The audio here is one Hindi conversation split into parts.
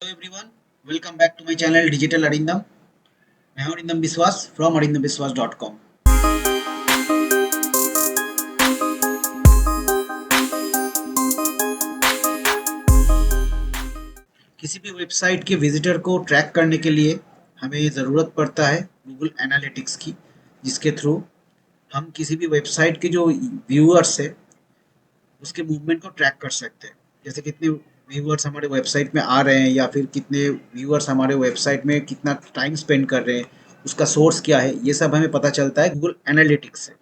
Hello everyone, welcome back to my channel digital Arindam. मैं हूं अरिंदम विश्वास फ्रॉम arindamviswas.com। किसी भी वेबसाइट के विजिटर को ट्रैक करने के लिए हमें ज़रूरत पड़ता है गूगल एनालिटिक्स की, जिसके थ्रू हम किसी भी वेबसाइट के जो व्यूअर्स है उसके मूवमेंट को ट्रैक कर सकते हैं। जैसे कितने व्यूअर्स हमारे वेबसाइट में आ रहे हैं या फिर कितने व्यूअर्स हमारे वेबसाइट में कितना टाइम स्पेंड कर रहे हैं, उसका सोर्स क्या है, ये सब हमें पता चलता है गूगल एनालिटिक्स से।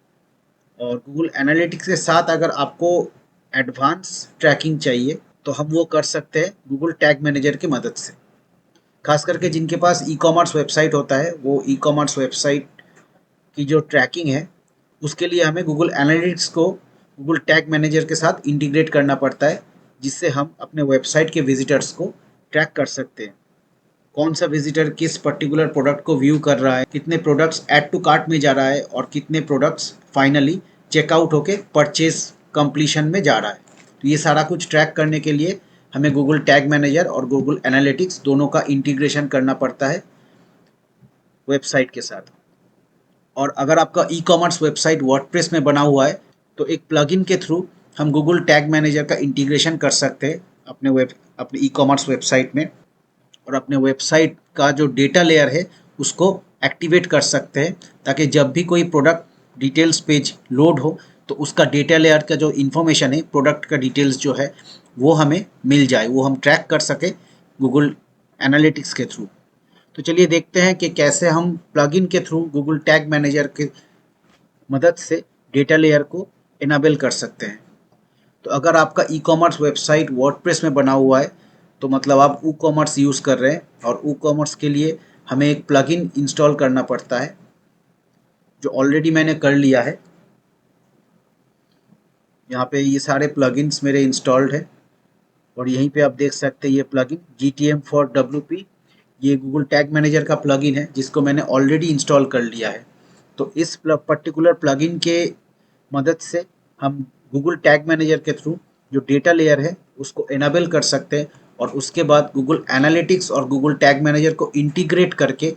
और गूगल एनालिटिक्स के साथ अगर आपको एडवांस ट्रैकिंग चाहिए तो हम वो कर सकते हैं गूगल टैग मैनेजर की मदद से। खास करके जिनके पास ई कॉमर्स वेबसाइट होता है, वो ई कॉमर्स वेबसाइट की जो ट्रैकिंग है उसके लिए हमें गूगल एनालिटिक्स को गूगल टैग मैनेजर के साथ इंटीग्रेट करना पड़ता है, जिससे हम अपने वेबसाइट के विजिटर्स को ट्रैक कर सकते हैं। कौन सा विजिटर किस पर्टिकुलर प्रोडक्ट को व्यू कर रहा है, कितने प्रोडक्ट्स ऐड टू कार्ट में जा रहा है और कितने प्रोडक्ट्स फाइनली चेकआउट होके परचेज कंप्लीशन में जा रहा है। तो ये सारा कुछ ट्रैक करने के लिए हमें गूगल टैग मैनेजर और गूगल एनालिटिक्स दोनों का इंटीग्रेशन करना पड़ता है वेबसाइट के साथ। और अगर आपका ई कॉमर्स वेबसाइट वर्डप्रेस में बना हुआ है तो एक प्लगइन के थ्रू हम गूगल टैग मैनेजर का इंटीग्रेशन कर सकते हैं अपने ई कॉमर्स वेबसाइट में, और अपने वेबसाइट का जो डेटा लेयर है उसको एक्टिवेट कर सकते हैं, ताकि जब भी कोई प्रोडक्ट डिटेल्स पेज लोड हो तो उसका डेटा लेयर का जो इन्फॉर्मेशन है, प्रोडक्ट का डिटेल्स जो है वो हमें मिल जाए, वो हम ट्रैक कर सके गूगल एनालिटिक्स के थ्रू। तो चलिए देखते हैं कि कैसे हम प्लगइन के थ्रू गूगल टैग मैनेजर की मदद से डेटा लेयर को इनेबल कर सकते हैं। तो अगर आपका ई कॉमर्स वेबसाइट वर्डप्रेस में बना हुआ है तो मतलब आप ई कॉमर्स यूज़ कर रहे हैं, और ई कॉमर्स के लिए हमें एक प्लगइन इंस्टॉल करना पड़ता है, जो ऑलरेडी मैंने कर लिया है। यहाँ पे ये सारे प्लगइन्स मेरे इंस्टॉल्ड है, और यहीं पे आप देख सकते हैं ये प्लगइन GTM फॉर WP, ये गूगल टैग मैनेजर का प्लगइन है जिसको मैंने ऑलरेडी इंस्टॉल कर लिया है। तो इस पर्टिकुलर प्लगइन के मदद से हम गूगल टैग मैनेजर के थ्रू जो डेटा लेयर है उसको इनेबल कर सकते हैं, और उसके बाद गूगल एनालिटिक्स और गूगल टैग मैनेजर को इंटीग्रेट करके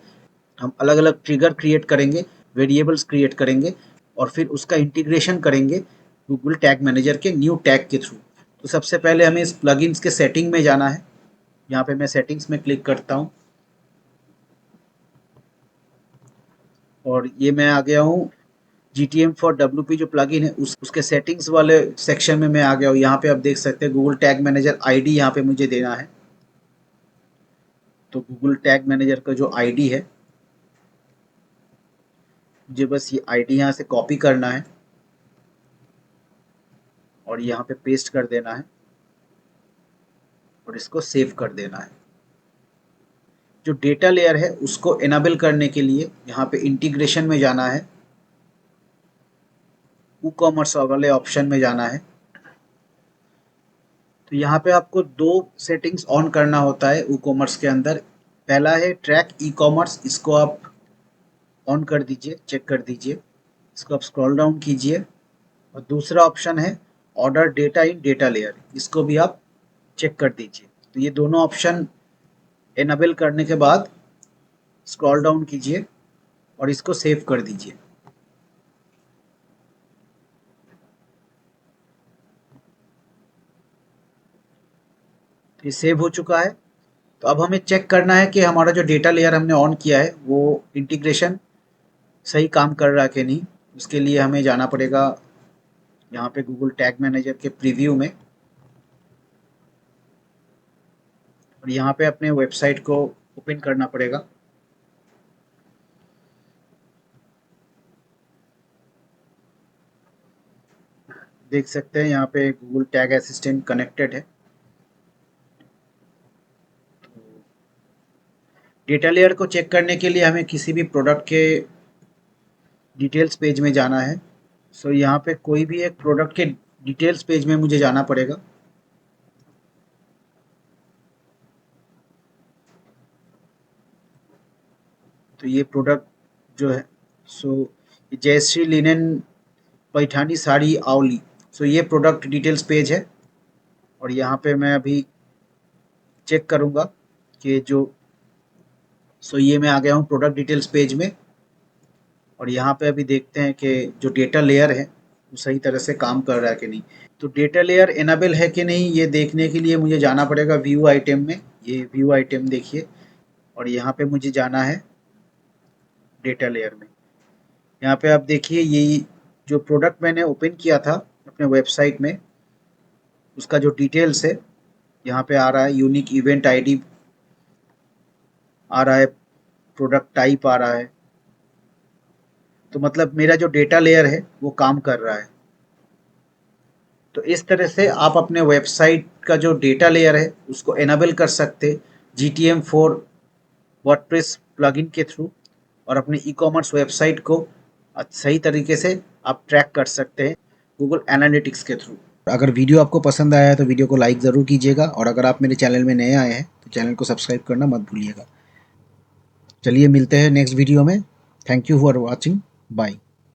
हम अलग अलग ट्रिगर क्रिएट करेंगे, वेरिएबल्स क्रिएट करेंगे, और फिर उसका इंटीग्रेशन करेंगे गूगल टैग मैनेजर के न्यू टैग के थ्रू। तो सबसे पहले हमें इस प्लगइन्स के सेटिंग में जाना है। यहाँ पे मैं सेटिंग्स में क्लिक करता हूँ और ये मैं आ गया हूँ GTM फॉर WP जो प्लगइन है उसके सेटिंग्स वाले सेक्शन में मैं आ गया हूँ। यहाँ पे आप देख सकते हैं गूगल टैग मैनेजर आईडी यहाँ पे मुझे देना है। तो गूगल टैग मैनेजर का जो आईडी है, मुझे बस ये आईडी यहाँ से कॉपी करना है और यहाँ पे पेस्ट कर देना है और इसको सेव कर देना है। जो डेटा लेयर है उसको इनेबल करने के लिए यहाँ पे इंटीग्रेशन में जाना है, ई कॉमर्स वाले ऑप्शन में जाना है। तो यहाँ पे आपको दो सेटिंग्स ऑन करना होता है ई कॉमर्स के अंदर। पहला है ट्रैक ई कॉमर्स, इसको आप ऑन कर दीजिए, चेक कर दीजिए, इसको आप स्क्रॉल डाउन कीजिए। और दूसरा ऑप्शन है ऑर्डर डेटा इन डेटा लेयर, इसको भी आप चेक कर दीजिए। तो ये दोनों ऑप्शन इनेबल करने के बाद स्क्रॉल डाउन कीजिए और इसको सेव कर दीजिए। तो ये सेव हो चुका है। तो अब हमें चेक करना है कि हमारा जो डेटा लेयर हमने ऑन किया है वो इंटीग्रेशन सही काम कर रहा है कि नहीं। उसके लिए हमें जाना पड़ेगा यहाँ पे गूगल टैग मैनेजर के प्रीव्यू में, और यहाँ पे अपने वेबसाइट को ओपन करना पड़ेगा। देख सकते हैं यहाँ पे गूगल टैग असिस्टेंट कनेक्टेड है। डेटा लेयर को चेक करने के लिए हमें किसी भी प्रोडक्ट के डिटेल्स पेज में जाना है। सो यहाँ पे कोई भी एक प्रोडक्ट के डिटेल्स पेज में मुझे जाना पड़ेगा। तो ये प्रोडक्ट जो है, सो जयश्री लिनन पैठानी साड़ी आवली, सो ये प्रोडक्ट डिटेल्स पेज है। और यहाँ पे मैं अभी चेक करूँगा कि जो ये मैं आ गया हूँ प्रोडक्ट डिटेल्स पेज में, और यहाँ पे अभी देखते हैं कि जो डेटा लेयर है वो सही तरह से काम कर रहा है कि नहीं। तो डेटा लेयर इनेबल है कि नहीं ये देखने के लिए मुझे जाना पड़ेगा व्यू आइटम में। ये व्यू आइटम देखिए, और यहाँ पे मुझे जाना है डेटा लेयर में। यहाँ पे आप देखिए ये जो प्रोडक्ट मैंने ओपन किया था अपने वेबसाइट में, उसका जो डिटेल्स है यहाँ पे आ रहा है, यूनिक इवेंट आईडी आ रहा है, प्रोडक्ट टाइप आ रहा है। तो मतलब मेरा जो डेटा लेयर है वो काम कर रहा है। तो इस तरह से आप अपने वेबसाइट का जो डेटा लेयर है उसको एनेबल कर सकते GTM4 वर्डप्रेस प्लगइन के थ्रू, और अपने ई कॉमर्स वेबसाइट को सही तरीके से आप ट्रैक कर सकते हैं गूगल एनालिटिक्स के थ्रू। अगर वीडियो आपको पसंद आया है तो वीडियो को लाइक ज़रूर कीजिएगा, और अगर आप मेरे चैनल में नए आए हैं तो चैनल को सब्सक्राइब करना मत भूलिएगा। चलिए मिलते हैं नेक्स्ट वीडियो में। Thank you for watching. Bye.